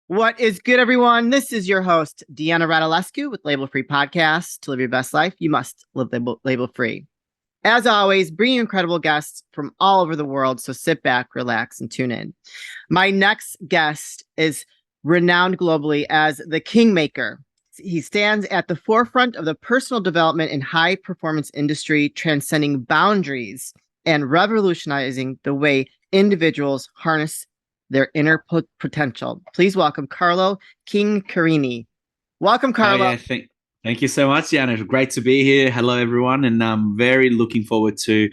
What is good, everyone? This is your host, Deanna Radulescu with Label Free Podcast. To live your best life, you must live label free. As always, bringing incredible guests from all over the world. So sit back, relax, and tune in. My next guest is renowned globally as the Kingmaker. He stands at the forefront of the personal development and high performance industry, transcending boundaries and revolutionizing the way individuals harness their inner potential. Please welcome Carlo Chincarini. Welcome, Oh Carlo. yeah, thank you so much, Jana. Great to be here. Hello, everyone, and I'm very looking forward to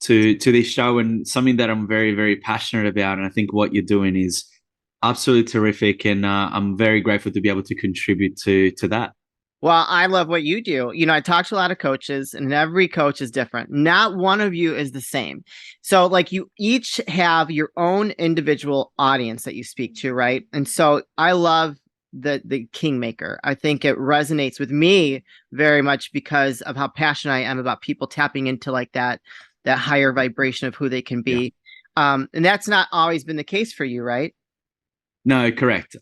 this show and something that I'm very very passionate about. And I think what you're doing is absolutely terrific, and I'm very grateful to be able to contribute to that. Well, I love what you do. I talk to a lot of coaches, and every coach is different. Not one of you is the same. So, like, you each have your own individual audience that you speak to, right? And so, I love the Kingmaker. I think it resonates with me very much because of how passionate I am about people tapping into like that higher vibration of who they can Yeah. be. And that's not always been the case for you, right? No, correct.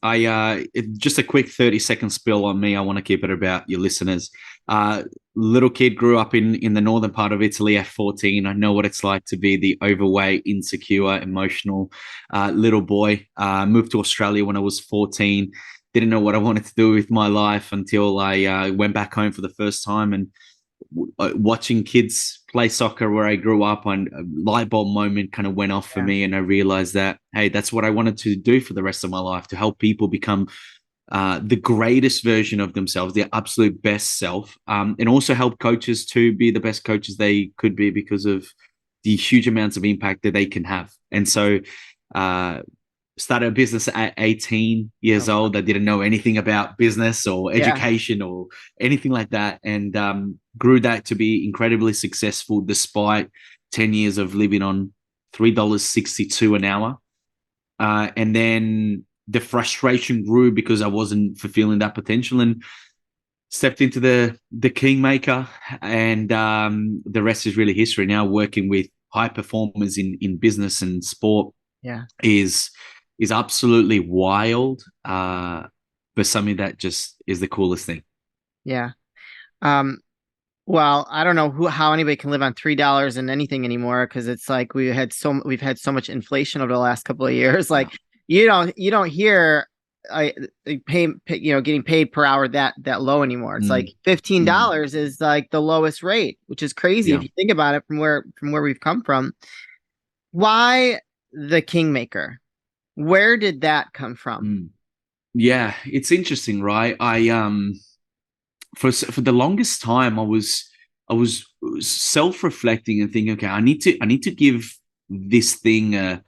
Just a quick 30-second spill on me. I want to keep it about your listeners. Uh, Little kid, grew up in the northern part of Italy at 14. I know what it's like to be the overweight, insecure, emotional little boy. Moved to Australia when I was 14. Didn't know what I wanted to do with my life until I went back home for the first time, and watching kids play soccer where I grew up, and a light bulb moment kind of went off for Yeah. me, and I realized that, hey, that's what I wanted to do for the rest of my life, to help people become the greatest version of themselves, their absolute best self, and also help coaches to be the best coaches they could be because of the huge amounts of impact that they can have. And so uh, started a business at 18 years Oh, old. I didn't know anything about business or yeah. education or anything like that, and grew that to be incredibly successful despite 10 years of living on $3.62 an hour. And then the frustration grew because I wasn't fulfilling that potential, and stepped into the kingmaker, and the rest is really history. Now working with high performers in business and sport Yeah. is absolutely wild, but something that just is the coolest thing. Yeah. Um, Well, I don't know how anybody can live on $3 and anything anymore because it's like we've had so much inflation over the last couple of years. Yeah. Like you don't hear getting paid per hour that low anymore. It's like Mm, fifteen mm, dollars is like the lowest rate, which is crazy if yeah. you think about it from where we've come from. Why the Kingmaker? Where did that come from? Mm. Yeah, it's interesting, right? For the longest time I was self-reflecting and thinking, okay, I need to give this thing a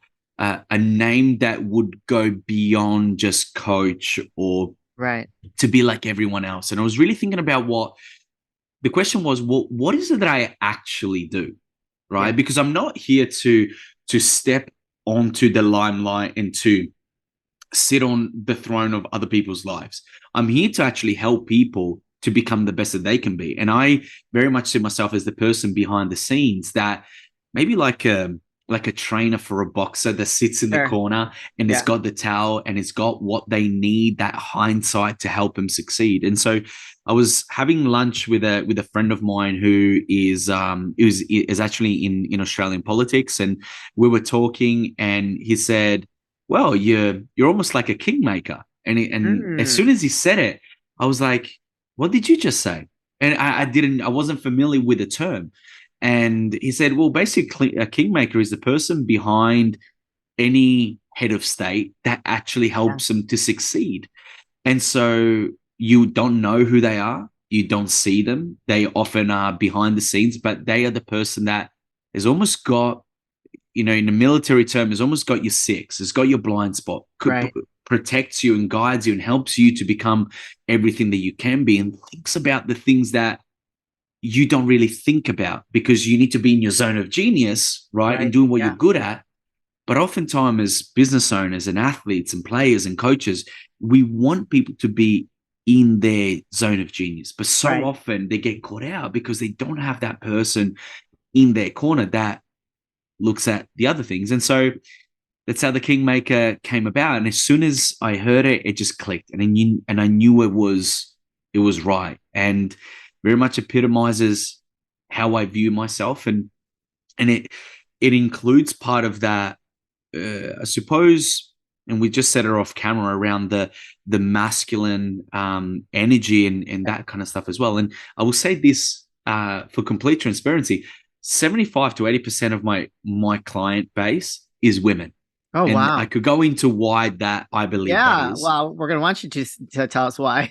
name that would go beyond just coach, or Right. to be like everyone else. And I was really thinking about what the question was, what is it that I actually do, right? Yeah. Because I'm not here to step onto the limelight and to sit on the throne of other people's lives. I'm here to actually help people to become the best that they can be. And I very much see myself as the person behind the scenes that maybe like a trainer for a boxer that sits in the Sure. corner and has Yeah. got the towel and has got what they need, that hindsight to help them succeed. And so I was having lunch with a friend of mine who is actually in Australian politics, and we were talking, and he said, well, you're almost like a kingmaker. And as soon Hmm. as he said it, I was like, what did you just say? And I wasn't familiar with the term. And he said, well, basically, a kingmaker is the person behind any head of state that actually Yeah. helps them to succeed. And so you don't know who they are, you don't see them. They often are behind the scenes, but they are the person that has almost got, in the military term, has almost got your six, has got your blind spot, Right. protects you and guides you and helps you to become everything that you can be, and thinks about the things that you don't really think about because you need to be in your zone of genius, right? And Right. doing what you're Yeah. good at. But oftentimes, as business owners and athletes and players and coaches, we want people to be in their zone of genius. But so Right. often they get caught out because they don't have that person in their corner that looks at the other things. And so That's how the Kingmaker came about. And as soon as I heard it, it just clicked, and I knew it was right, and very much epitomizes how I view myself, and it includes part of that, I suppose, and we just set it off camera around the masculine energy and that kind of stuff as well. And I will say this, for complete transparency: 75 to 80% of my client base is women. Oh, And I wow. could go into why that I believe that Yeah. is. Well, we're going to want you to tell us why.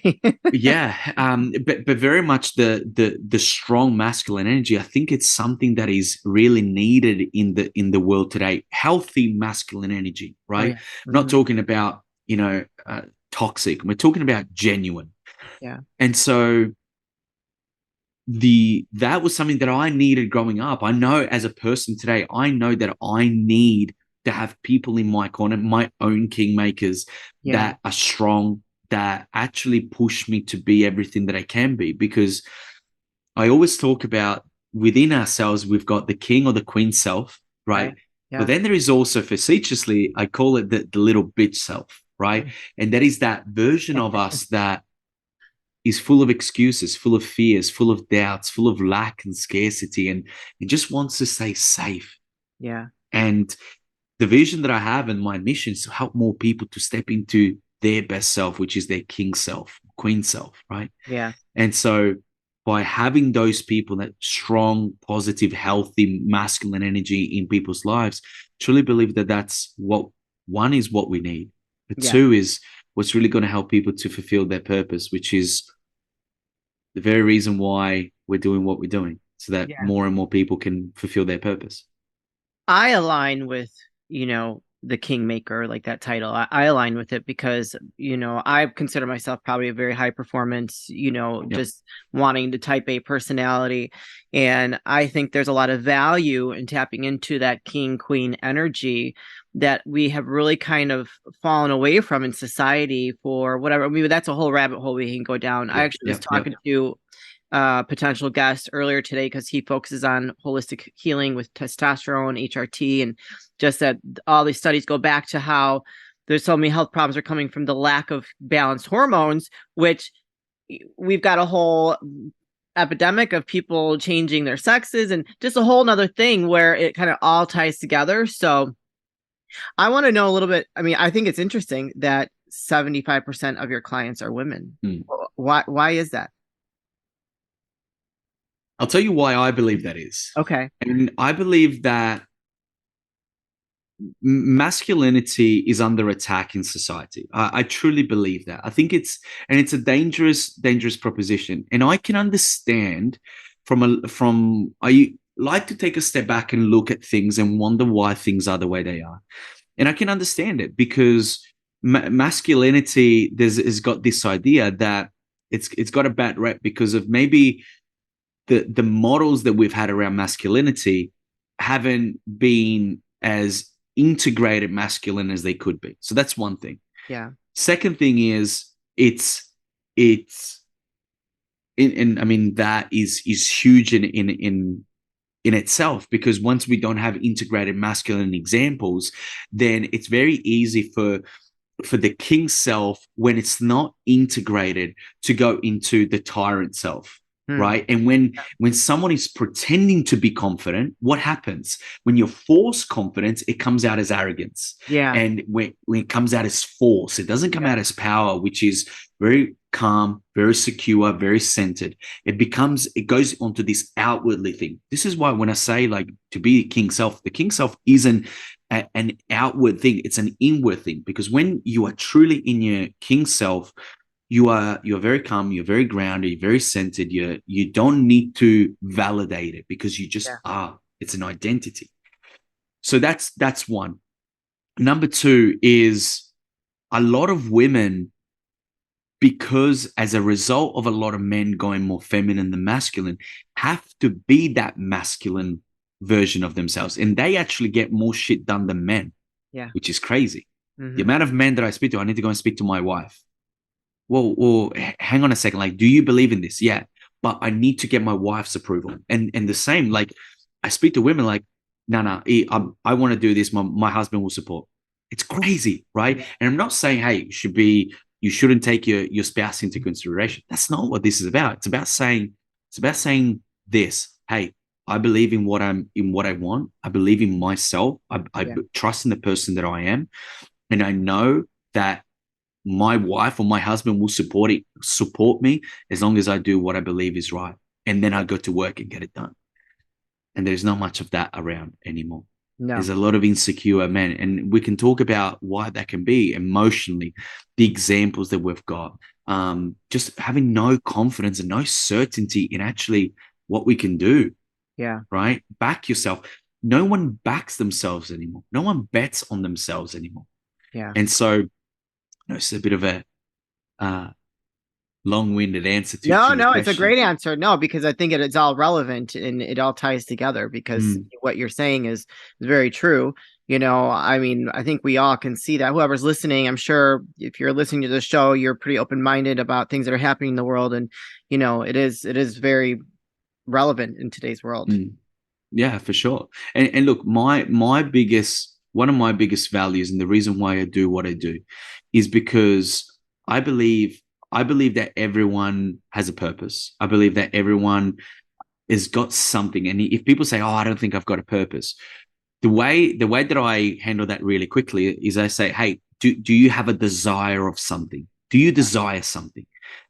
Yeah, but very much the strong masculine energy. I think it's something that is really needed in the world today. Healthy masculine energy, Oh, right? yeah. We're not Hmm. talking about toxic. We're talking about genuine. Yeah. And so the that was something that I needed growing up. I know as a person today, I know that I need to have people in my corner, my own kingmakers Yeah. that are strong, that actually push me to be everything that I can be. Because I always talk about within ourselves, we've got the king or the queen self, Right. right? But Yeah. then there is also, facetiously, I call it the little bitch self, right? And that is that version of us that is full of excuses, full of fears, full of doubts, full of lack and scarcity, and just wants to stay safe. Yeah. And the vision that I have and my mission is to help more people to step into their best self, which is their king self, queen self, right? Yeah. And so by having those people, that strong, positive, healthy, masculine energy in people's lives, truly believe that that's what, one, is what we need, but Yeah. two is what's really going to help people to fulfill their purpose, which is the very reason why we're doing what we're doing, so that Yeah. more and more people can fulfill their purpose. I align with, the Kingmaker, like that title. I align with it because, I consider myself probably a very high performance, Yep. just wanting to type A personality. And I think there's a lot of value in tapping into that king queen energy that we have really kind of fallen away from in society for whatever. I mean, that's a whole rabbit hole we can go down. I Yep. actually was Yep. Yep. talking to potential guest earlier today because he focuses on holistic healing with testosterone, HRT, and just that all these studies go back to how there's so many health problems are coming from the lack of balanced hormones, which we've got a whole epidemic of people changing their sexes and just a whole nother thing where it kind of all ties together. So I want to know a little bit. I mean, I think it's interesting that 75% of your clients are women. Mm. Why is that? I'll tell you why I believe that is. Okay. And I believe that masculinity is under attack in society. I truly believe that. I think it's a dangerous proposition. And I can understand I like to take a step back and look at things and wonder why things are the way they are. And I can understand it because masculinity has got this idea that it's got a bad rep because of maybe the models that we've had around masculinity haven't been as integrated masculine as they could be. So that's one thing. Yeah. Second thing is it's and I mean that is huge in itself, because once we don't have integrated masculine examples, then it's very easy for the king self, when it's not integrated, to go into the tyrant self, Hmm. right? And when someone is pretending to be confident, what happens? When you're forced confidence, it comes out as arrogance. Yeah. And when it comes out as force, it doesn't come Yeah. out as power, which is very calm, very secure, very centered. It goes onto this outwardly thing. This is why when I say, like, to be king self, the king self isn't an outward thing, it's an inward thing. Because when you are truly in your king self, you're very calm, you're very grounded, you're very centered, you don't need to validate it, because you just Yeah. are. It's an identity. So that's one. Number two is a lot of women, because as a result of a lot of men going more feminine than masculine, have to be that masculine version of themselves, and they actually get more shit done than men, Yeah. which is crazy. The Hmm. amount of men that I speak to, I need to go and speak to my wife. Well, hang on a second. Like, do you believe in this? Yeah, but I need to get my wife's approval. And the same, like, I speak to women like, no, I want to do this. My husband will support. It's crazy, right? And I'm not saying, hey, you shouldn't take your spouse into consideration. That's not what this is about. It's about saying this, hey, I believe in what I want. I believe in myself. I Yeah. trust in the person that I am. And I know that my wife or my husband will support me as long as I do what I believe is right. And then I go to work and get it done. And there's not much of that around anymore. No. There's a lot of insecure men, and we can talk about why that can be emotionally, the examples that we've got, just having no confidence and no certainty in actually what we can do, Yeah. right? Back yourself. No one backs themselves anymore. No one bets on themselves anymore. Yeah. And so, it's a bit of a uh, long-winded answer to No, your no, it's a question. great answer. No, because I think it's all relevant and it all ties together because Mm, what you're saying is very true. I mean, I think we all can see that. Whoever's listening, I'm sure if you're listening to the show, you're pretty open-minded about things that are happening in the world, and it is very relevant in today's world. mm. Yeah, for sure. And look, my biggest one of my biggest values and the reason why I do what I do is because I believe I believe that everyone has a purpose. I believe that everyone has got something. And if people say, "Oh, I don't think I've got a purpose," the way that I handle that really quickly is I say, "Hey, do you have a desire of something? Do you Yeah. desire something?"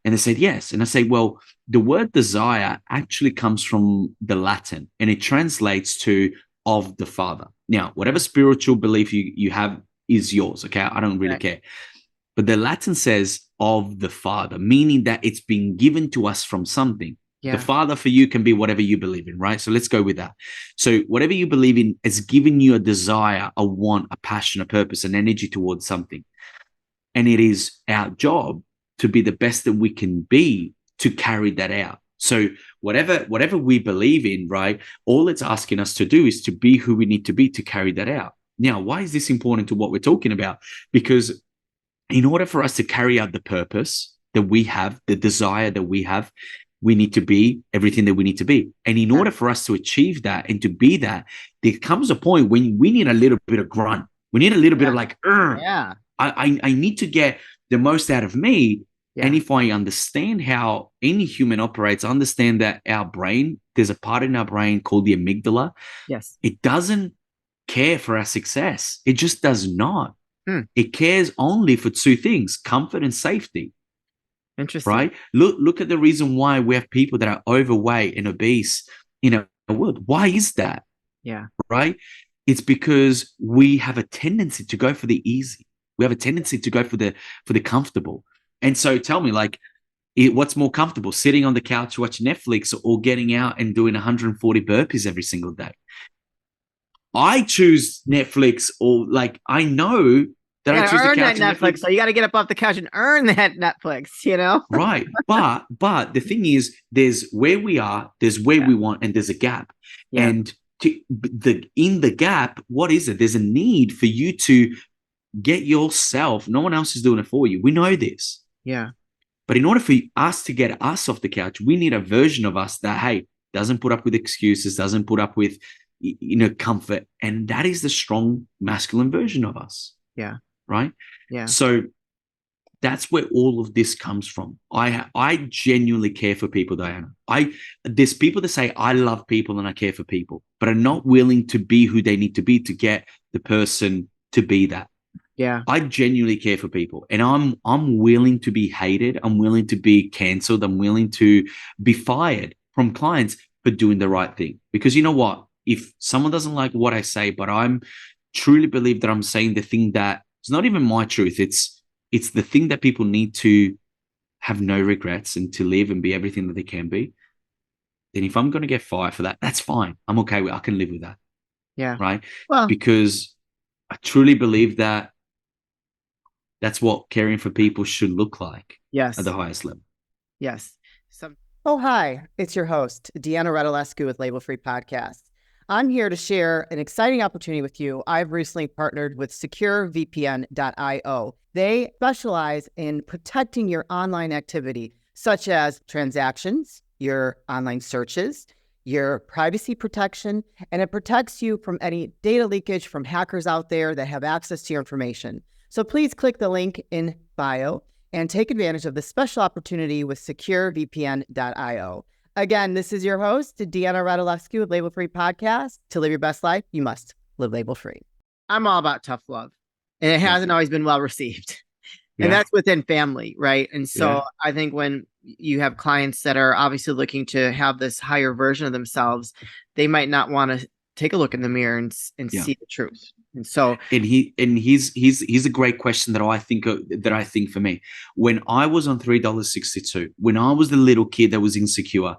And they said yes. And I say, "Well, the word desire actually comes from the Latin and it translates to of the Father." Now, whatever spiritual belief you have is yours. Okay, I don't really Right. care. But the Latin says of the Father, meaning that it's been given to us from something. The Yeah. Father for you can be whatever you believe in, right? So let's go with that. So whatever you believe in has given you a desire, a want, a passion, a purpose, an energy towards something. And it is our job to be the best that we can be to carry that out. So whatever we believe in, right? All it's asking us to do is to be who we need to be to carry that out. Now, why is this important to what we're talking about? Because in order for us to carry out the purpose that we have, the desire that we need to be everything that we need to be. And in Yeah. order for us to achieve that and to be that, there comes a point when we need a little bit of grunt. We need a little bit Yeah. of like, Yeah. I need to get the most out of me. And Yeah. if I understand how any human operates, understand that our brain, there's a part in our brain called the amygdala. Yes. It doesn't care for our success. It just does not. Hmm. It cares only for two things: comfort and safety, Interesting. right? Look at the reason why we have people that are overweight and obese in our world. Why is that, Yeah. right? It's because we have a tendency to go for the easy. We have a tendency to go for the comfortable. And so tell me, like, what's more comfortable, sitting on the couch watching Netflix or getting out and doing 140 burpees every single day? I choose Netflix, or like I know You that I gotta choose the earn that couch and Netflix, Netflix. so you gotta get up off the couch and earn that Netflix. Right. But the thing is, there's where we are, there's where Yeah. we want, and there's a gap. Yeah. And in the gap, what is it? There's a need for you to get yourself. No one else is doing it for you. We know this. Yeah. But in order for us to get us off the couch, we need a version of us that, hey, doesn't put up with excuses, doesn't put up with comfort. And that is the strong masculine version of us. Yeah. Right. Yeah. So that's where all of this comes from. I genuinely care for people, Diana. There's people that say I love people and I care for people, but are not willing to be who they need to be to get the person to be that. Yeah. I genuinely care for people, and I'm willing to be hated. I'm willing to be cancelled. I'm willing to be fired from clients for doing the right thing. Because you know what? If someone doesn't like what I say, but I'm truly believe that I'm saying the thing that it's not even my truth. It's the thing that people need to have no regrets and to live and be everything that they can be. Then if I'm going to get fired for that, that's fine. I'm okay with. I can live with that, Yeah. right? Well, Because I truly believe that that's what caring for people should look like at the yes. highest level. Yes. Oh, hi. It's your host, Deanna Radulescu with Label Free Podcast. I'm here to share an exciting opportunity with you. I've recently partnered with SecureVPN.io. They specialize in protecting your online activity, such as transactions, your online searches, your privacy protection, and it protects you from any data leakage from hackers out there that have access to your information. So please click the link in bio and take advantage of this special opportunity with securevpn.io. Again, this is your host, Deanna Radulescu with Label Free Podcast. To live your best life, you must live label free. I'm all about tough love, and it hasn't always been well received. And that's within family, right? And so I think when you have clients that are obviously looking to have this higher version of themselves, they might not want to take a look in the mirror and see the truth. And so, he's a great question that I think for me. When I was on $3.62, when I was the little kid that was insecure,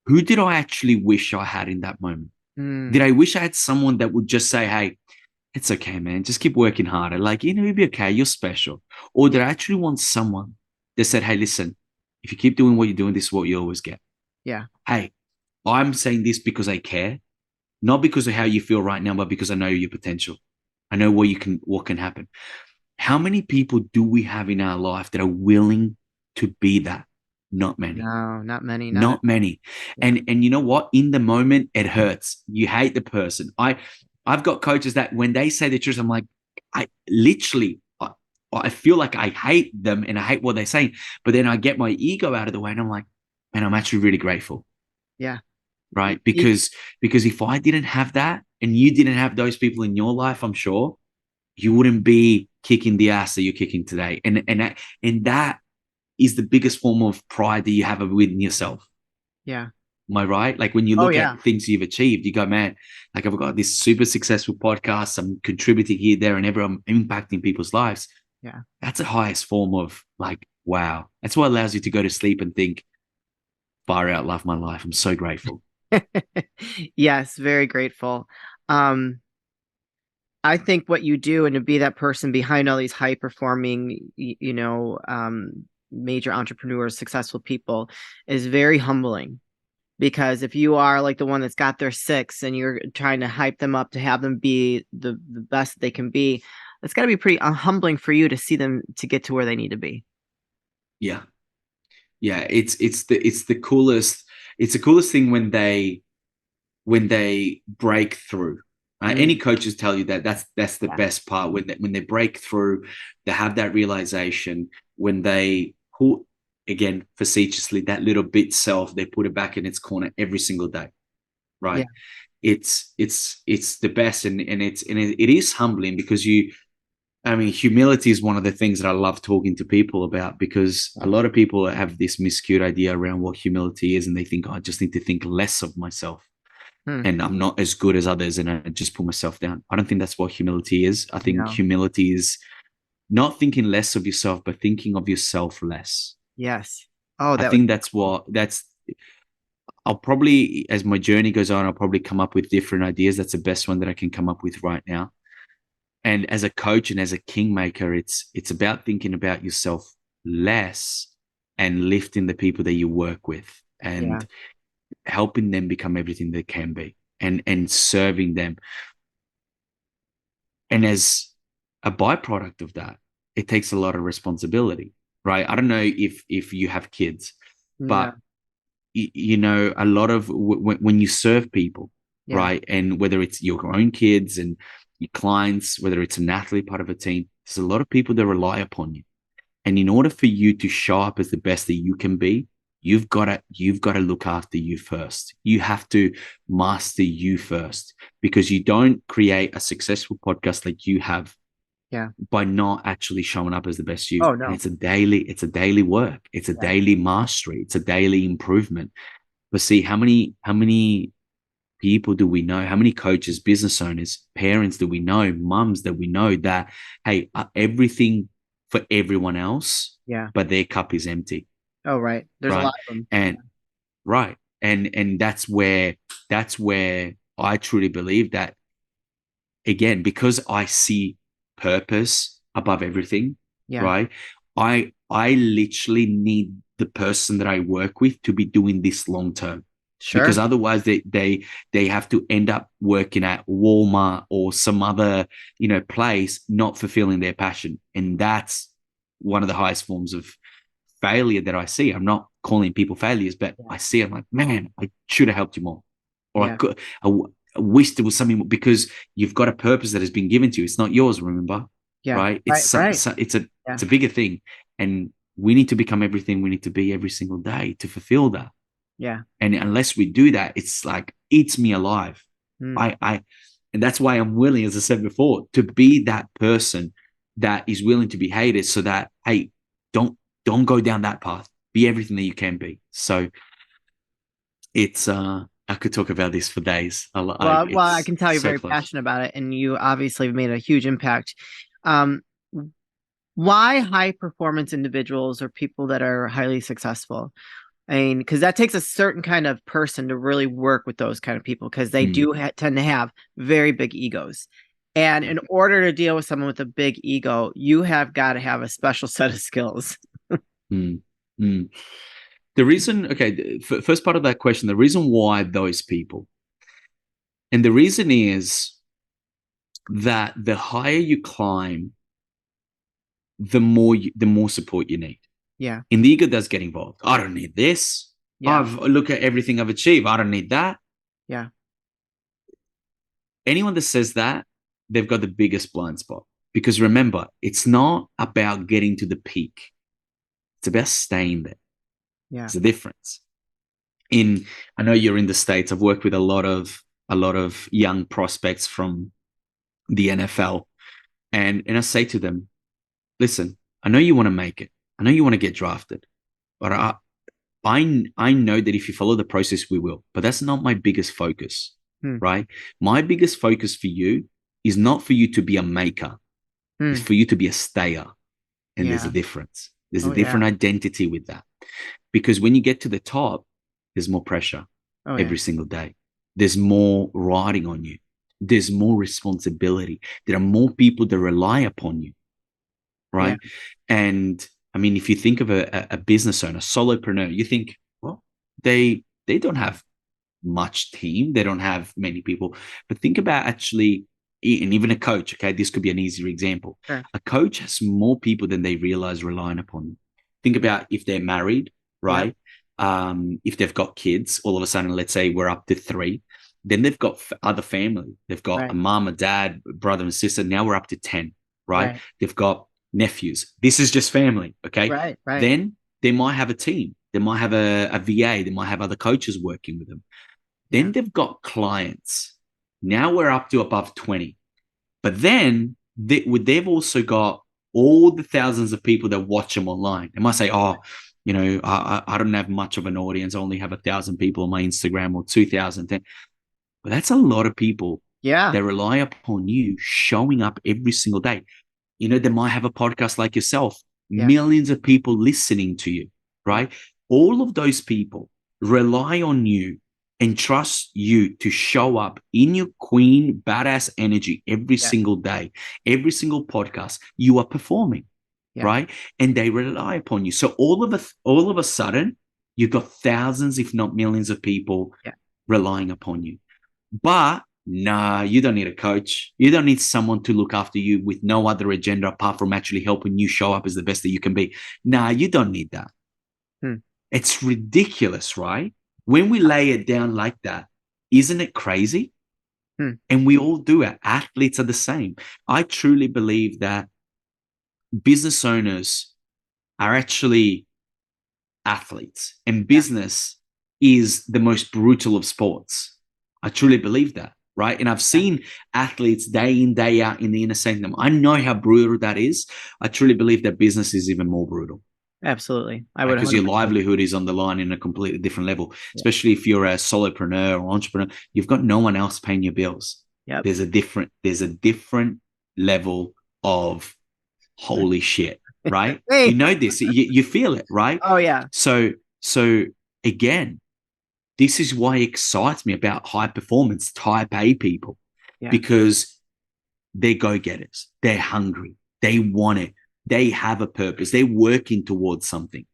who did I actually wish I had in that moment? Did I wish I had someone that would just say, "Hey, it's okay, man. Just keep working harder. Like, you'll be okay. You're special." Or did I actually want someone that said, "Hey, listen, if you keep doing what you're doing, this is what you always get. Yeah. Hey, I'm saying this because I care, not because of how you feel right now, but because I know your potential. I know what can happen." How many people do we have in our life that are willing to be that? Not many. No, not many. Not many. Yeah. And you know what? In the moment, it hurts. You hate the person. I've got coaches that when they say the truth, I'm like, I feel like I hate them and I hate what they're saying. But then I get my ego out of the way and I'm like, man, I'm actually really grateful. Yeah. Right. Because if I didn't have that and you didn't have those people in your life, I'm sure you wouldn't be kicking the ass that you're kicking today. And that is the biggest form of pride that you have within yourself. Yeah. Am I right? Like when you look at things you've achieved, you go, man, like I've got this super successful podcast. I'm contributing here, there, and everywhere. I'm impacting people's lives. Yeah. That's the highest form of like, wow. That's what allows you to go to sleep and think, far out, love my life. I'm so grateful. Yes, very grateful. I think what you do and to be that person behind all these high performing, major entrepreneurs, successful people is very humbling. Because if you are like the one that's got their six and you're trying to hype them up to have them be the best they can be, it's got to be pretty humbling for you to see them to get to where they need to be. Yeah. Yeah. It's the coolest thing when they break through. Any coaches tell you that's the best part when they break through, they have that realization, when they pull, again, facetiously, that little bit self, they put it back in its corner every single day, right? Yeah. It's the best, and it is humbling because humility is one of the things that I love talking to people about, because a lot of people have this miscued idea around what humility is, and they think, I just need to think less of myself. And I'm not as good as others, and I just put myself down. I don't think that's what humility is. I think humility is not thinking less of yourself, but thinking of yourself less. Yes. I think I'll probably, as my journey goes on, I'll probably come up with different ideas. That's the best one that I can come up with right now. And as a coach and as a kingmaker, it's about thinking about yourself less and lifting the people that you work with and helping them become everything they can be, and serving them. And as a byproduct of that, it takes a lot of responsibility, right? I don't know if you have kids, but a lot of when you serve people, right? And whether it's your own kids and your clients, whether it's an athlete part of a team, there's a lot of people that rely upon you. And in order for you to show up as the best that you can be, you've got to look after you first. You have to master you first, because you don't create a successful podcast like you have by not actually showing up as the best you. Oh, no. And it's a daily work. It's a daily mastery. It's a daily improvement. But see, how many people do we know? How many coaches, business owners, parents do we know, mums that we know that, hey, everything for everyone else, but their cup is empty. Oh, right. There's a lot of them. And and that's where I truly believe that, again, because I see purpose above everything, right? I literally need the person that I work with to be doing this long term. Sure. Because otherwise they have to end up working at Walmart or some other, place, not fulfilling their passion. And that's one of the highest forms of failure that I see. I'm not calling people failures, but I see it, I'm like, man, I should have helped you more. Or I wish there was something more, because you've got a purpose that has been given to you. It's not yours, remember? Right? It's a bigger thing. And we need to become everything we need to be every single day to fulfill that. Yeah. And unless we do that, it's like eats me alive. And that's why I'm willing, as I said before, to be that person that is willing to be hated, so that, hey, don't go down that path. Be everything that you can be. So it's I could talk about this for days. I can tell you're very passionate about it, and you obviously have made a huge impact. Why high performance individuals or people that are highly successful? I mean, because that takes a certain kind of person to really work with those kind of people, because they do tend to have very big egos. And in order to deal with someone with a big ego, you have got to have a special set of skills. The reason, first part of that question, the reason why those people, and the reason is that the higher you climb, the more support you need. Yeah. And the ego does get involved. I don't need this. Yeah. Look at everything I've achieved. I don't need that. Yeah. Anyone that says that, they've got the biggest blind spot. Because remember, it's not about getting to the peak. It's about staying there. Yeah. It's a difference. I know you're in the States. I've worked with a lot of young prospects from the NFL. And I say to them, listen, I know you want to make it. I know you want to get drafted, but I know that if you follow the process, we will. But that's not my biggest focus, right? My biggest focus for you is not for you to be a maker. It's for you to be a stayer. And there's a difference. There's a different identity with that. Because when you get to the top, there's more pressure every single day. There's more riding on you. There's more responsibility. There are more people that rely upon you, right? Yeah. And I mean, if you think of a business owner, solopreneur, you think, well, they don't have much team. They don't have many people. But think about actually, and even a coach, okay, this could be an easier example. Sure. A coach has more people than they realize relying upon them. Think about if they're married, right? Yeah. If they've got kids, all of a sudden, let's say we're up to 3. Then they've got other family. They've got a mom, a dad, brother and sister. Now we're up to 10, right? They've got nephews. This is just family, okay? Right. Then they might have a team. They might have a VA. They might have other coaches working with them. Then they've got clients. Now we're up to above 20. But then they've also got all the thousands of people that watch them online. They might say, oh, I don't have much of an audience. I only have 1,000 people on my Instagram or 2,000. But that's a lot of people that rely upon you showing up every single day. They might have a podcast like yourself, millions of people listening to you, right? All of those people rely on you and trust you to show up in your queen badass energy every single day, every single podcast. You are performing, right? And they rely upon you. So all of a sudden, you've got thousands, if not millions of people relying upon you. But nah, you don't need a coach. You don't need someone to look after you with no other agenda apart from actually helping you show up as the best that you can be. Nah, you don't need that. It's ridiculous, right? When we lay it down like that, isn't it crazy? And we all do it. Athletes are the same. I truly believe that business owners are actually athletes, and business is the most brutal of sports. I truly believe that, right? And I've seen athletes day in, day out in the inner sanctum. I know how brutal that is. I truly believe that business is even more brutal. Absolutely. I would, because your livelihood is on the line in a completely different level, especially if you're a solopreneur or entrepreneur. You've got no one else paying your bills. There's a different level of holy shit, right? Hey. You know this, you feel it, right? Oh yeah. So again, this is why it excites me about high performance type A people, because they're go-getters. They're hungry. They want it. They have a purpose. They're working towards something.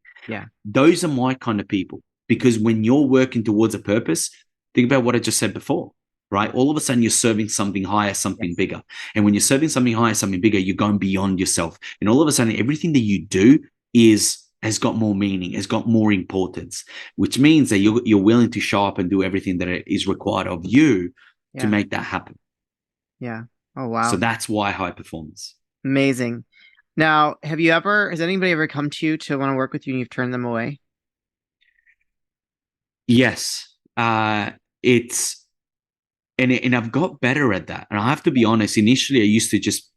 Those are my kind of people, because when you're working towards a purpose, think about what I just said before, right? All of a sudden you're serving something higher, something bigger. And when you're serving something higher, something bigger, you're going beyond yourself. And all of a sudden, everything that you do is has got more meaning, has got more importance, which means that you're willing to show up and do everything that is required of you to Yeah. make that happen. Yeah. Oh, So wow. that's why high performance. Amazing. Now, has anybody ever come to you to want to work with you and you've turned them away? Yes. It's and I've got better at that. And I have to be honest, initially I used to just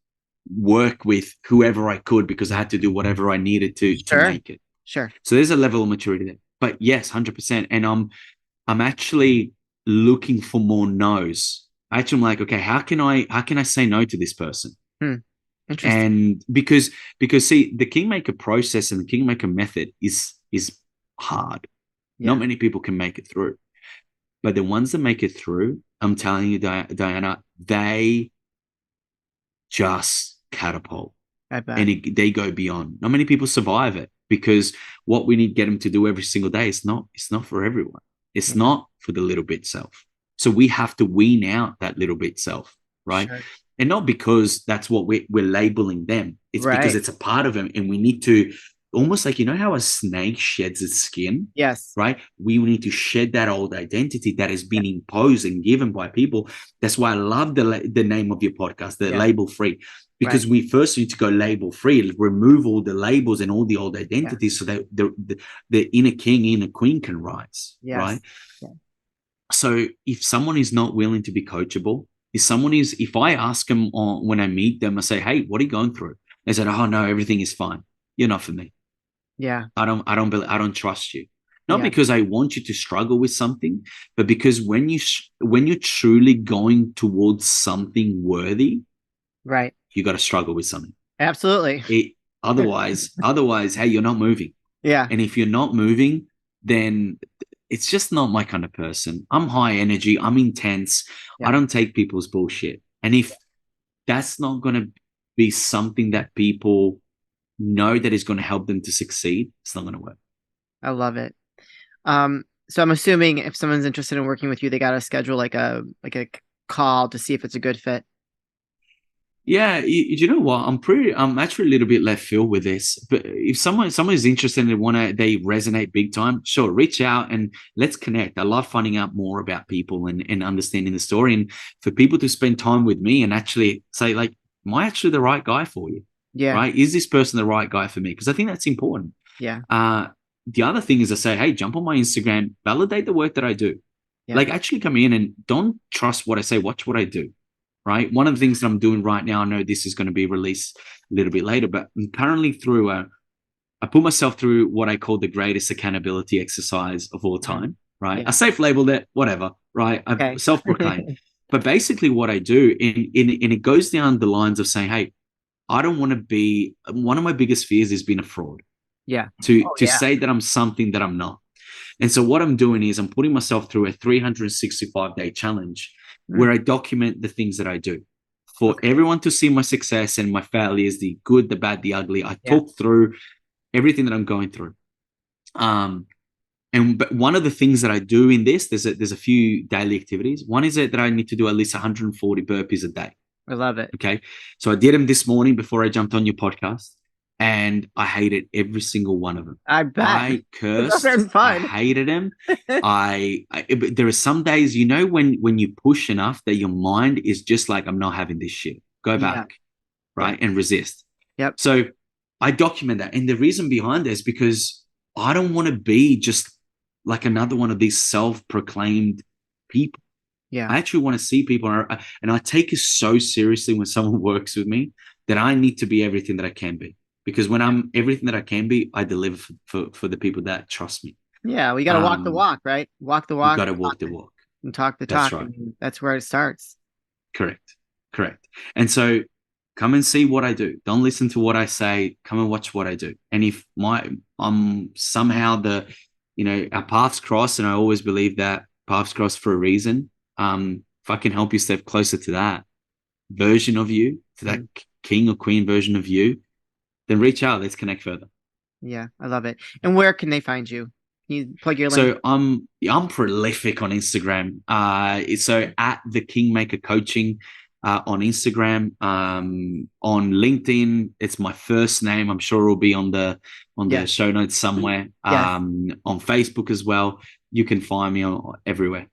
work with whoever I could because I had to do whatever I needed to Sure. make it. Sure. So there's a level of maturity there. But yes, 100%. And I'm actually looking for more no's. Actually, I'm like, okay, how can I say no to this person? Hmm. Interesting. And because see, the kingmaker process and the kingmaker method is hard. Not Yeah. many people can make it through. But the ones that make it through, I'm telling you, Diana, they just catapult I bet. and they go beyond. Not many people survive it because what we need to get them to do every single day is not for everyone. It's Yeah. not for the little bit self. So we have to wean out that little bit self, right? Sure. And not because that's what we're labeling them. It's because Right. it's a part of them, and we need to almost like how a snake sheds its skin, Yes. right? We need to shed that old identity that has been imposed and given by people. That's why I love the name of your podcast, the Yeah. label free, Right. because we first need to go label free, remove all the labels and all the old Yeah. identities so that the inner king, inner queen can rise, right? Yes. Yeah. So if someone is not willing to be coachable, if I ask them when I meet them, I say, hey, what are you going through? They said, oh no, everything is fine. You're not for me. Yeah. I don't trust you. Not Yeah. because I want you to struggle with something, but because when you're truly going towards something worthy, Right. you got to struggle with something. Absolutely. It otherwise, hey, you're not moving. Yeah. And if you're not moving, then it's just not my kind of person. I'm high energy. I'm intense. I Yeah. don't take people's bullshit. And if that's not going to be something that people know that is going to help them to succeed, it's not going to work. I love it. So I'm assuming if someone's interested in working with you, they got to schedule like a call to see if it's a good fit. Yeah, you know what? I'm actually a little bit left field with this. But if someone is interested and they resonate big time, sure, reach out and let's connect. I love finding out more about people and understanding the story. And for people to spend time with me and actually say, like, am I actually the right guy for you? Yeah. Right? Is this person the right guy for me? Because I think that's important. Yeah. Uh, the other thing is I say, hey, jump on my Instagram, validate the work that I do. Yeah. Like actually come in and don't trust what I say, watch what I do. Right. One of the things that I'm doing right now, I know this is going to be released a little bit later, but I'm currently I put myself through what I call the greatest accountability exercise of all Mhm. time. Right. Yeah. I safe labeled it, whatever. Right. I Okay. self proclaimed. But basically, what I do, and it goes down the lines of saying, hey, I don't want to be, one of my biggest fears is being a fraud, Yeah. Oh to yeah. say that I'm something that I'm not. And so what I'm doing is I'm putting myself through a 365-day challenge Mm. where I document the things that I do for Okay. everyone to see my success and my failures, the good, the bad, the ugly. I Yeah. talk through everything that I'm going through. But one of the things that I do in this, there's a few daily activities. One is that I need to do at least 140 burpees a day. I love it. Okay. So I did them this morning before I jumped on your podcast, and I hated every single one of them. I bet. I That cursed. sounds I fun. hated them. But there are some days, when you push enough that your mind is just like, I'm not having this shit. Go Yeah. back, Yeah. right, and resist. Yep. So I document that, and the reason behind this is because I don't want to be just like another one of these self-proclaimed people. Yeah. I actually want to see people, and I take it so seriously when someone works with me that I need to be everything that I can be. Because when I'm everything that I can be, I deliver for the people that trust me. Yeah. We got to walk the Um, walk, right? Walk the you walk got to walk the walk. and talk the That's talk. I right. mean, that's where it starts. Correct. Correct. And so come and see what I do. Don't listen to what I say. Come and watch what I do. And if I'm somehow our paths cross, and I always believe that paths cross for a reason. If I can help you step closer to that version of you, to that Mhm. king or queen version of you, then reach out. Let's connect further. Yeah. I love it. And where can they find you? Can you plug your link? So I'm prolific on Instagram. So at the Kingmaker Coaching, on Instagram, on LinkedIn. It's my first name. I'm sure it'll be on the Yes. show notes somewhere. Yes. On Facebook as well. You can find me everywhere.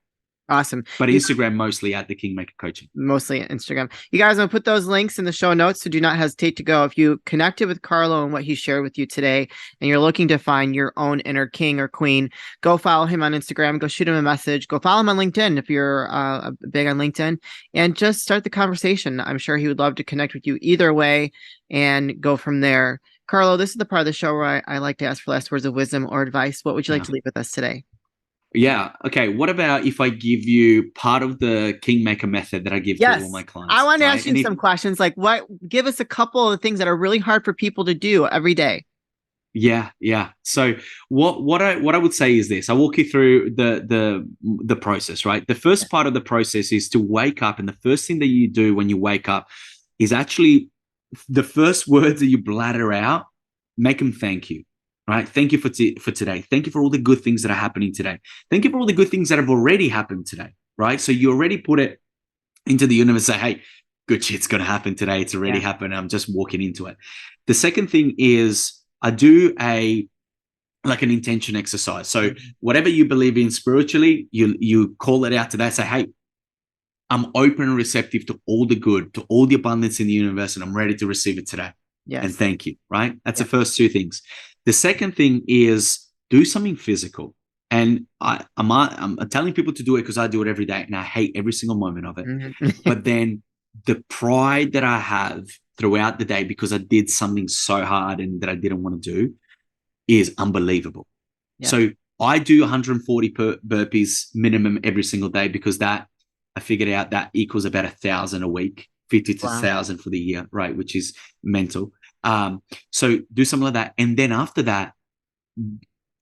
Awesome. But Instagram mostly at the Kingmaker Coaching. Mostly Instagram. You guys, I'm going to put those links in the show notes, so do not hesitate to go. If you connected with Carlo and what he shared with you today, and you're looking to find your own inner king or queen, go follow him on Instagram, go shoot him a message, go follow him on LinkedIn if you're big on LinkedIn, and just start the conversation. I'm sure he would love to connect with you either way and go from there. Carlo, this is the part of the show where I like to ask for last words of wisdom or advice. What would you like to leave with us today? Yeah. Okay. What about if I give you part of the Kingmaker method that I give to all my clients? I want to right? ask you some questions. Like, give us a couple of things that are really hard for people to do every day. Yeah. So what I would say is this. I walk you through the process, right? The first part of the process is to wake up, and the first thing that you do when you wake up is actually the first words that you bladder out, make them thank you. Right? Thank you for today. Thank you for all the good things that are happening today. Thank you for all the good things that have already happened today. Right? So you already put it into the universe. Say, hey, good shit's going to happen today. It's already happened. I'm just walking into it. The second thing is I do an intention exercise. So whatever you believe in spiritually, you call it out to that. Say, hey, I'm open and receptive to all the good, to all the abundance in the universe, and I'm ready to receive it today. Yes. And thank you. Right? That's the first two things. The second thing is do something physical. And I'm telling people to do it because I do it every day and I hate every single moment of it. But then the pride that I have throughout the day because I did something so hard and that I didn't want to do is unbelievable. Yeah. So I do 140 burpees minimum every single day because that I figured out that equals about 1,000 a week, 50 to 1,000 for the year, right? Which is mental. So do something like that. And then after that,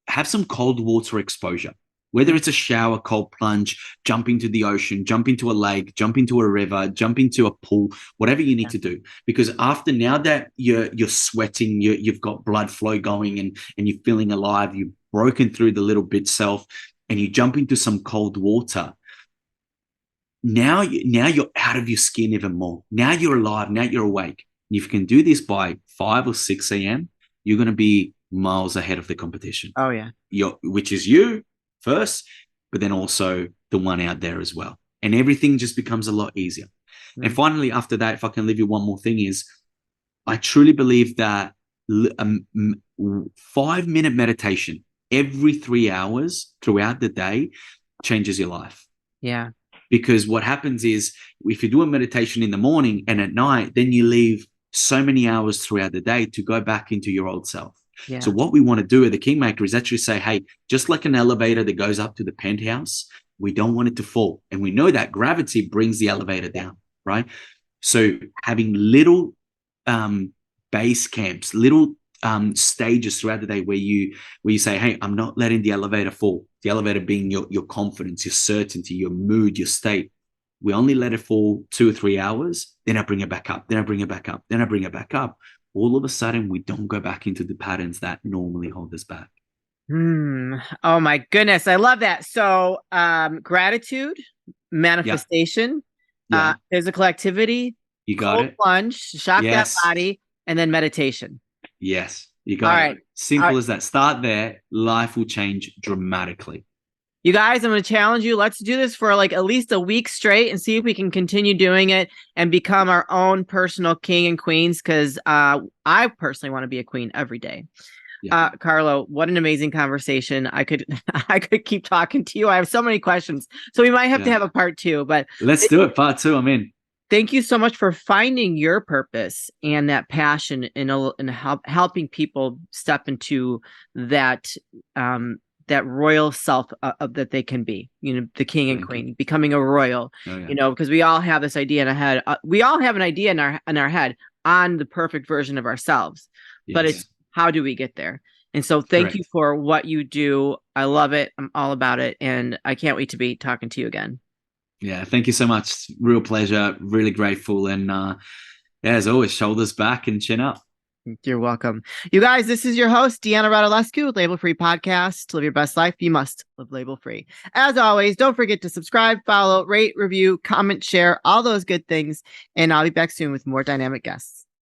have some cold water exposure, whether it's a shower, cold plunge, jump into the ocean, jump into a lake, jump into a river, jump into a pool, whatever you need to do. Because after now that you're sweating, you've got blood flow going and you're feeling alive, you've broken through the little bit self and you jump into some cold water. Now you're out of your skin even more. Now you're alive. Now you're awake. If you can do this by 5 or 6 a.m., you're going to be miles ahead of the competition. Oh, yeah. Which is you first, but then also the one out there as well. And everything just becomes a lot easier. Mm-hmm. And finally, after that, if I can leave you one more thing is, I truly believe that 5-minute meditation every 3 hours throughout the day changes your life. Yeah. Because what happens is if you do a meditation in the morning and at night, then you leave so many hours throughout the day to go back into your old self. Yeah. So what we want to do at the Kingmaker is actually say, hey, just like an elevator that goes up to the penthouse, we don't want it to fall. And we know that gravity brings the elevator down, right? So having little base camps, little stages throughout the day where you say, hey, I'm not letting the elevator fall. The elevator being your confidence, your certainty, your mood, your state. We only let it fall 2 or 3 hours. Then I bring it back up. Then I bring it back up. Then I bring it back up. All of a sudden, we don't go back into the patterns that normally hold us back. Oh my goodness. I love that. So gratitude, manifestation, physical activity, you got it. Plunge, shock that body, and then meditation. Yes, you got it. Simple as that. Start there. Life will change dramatically. You guys, I'm going to challenge you. Let's do this for like at least a week straight and see if we can continue doing it and become our own personal king and queens, because I personally want to be a queen every day. Yeah. Carlo, what an amazing conversation. I could keep talking to you. I have so many questions. So we might have to have a part 2, but let's do it. Part 2. I'm in. Thank you so much for finding your purpose and that passion in helping people step into that that royal self that they can be, the king and queen, becoming a royal, because we all have this idea in our head. We all have an idea in our head on the perfect version of ourselves, but it's how do we get there? And so thank you for what you do. I love it. I'm all about it. And I can't wait to be talking to you again. Yeah, thank you so much. Real pleasure. Really grateful. And as always, shoulders back and chin up. You're welcome. You guys, this is your host, Deanna Radulescu with Label Free Podcast. To live your best life, you must live label free. As always, don't forget to subscribe, follow, rate, review, comment, share, all those good things. And I'll be back soon with more dynamic guests.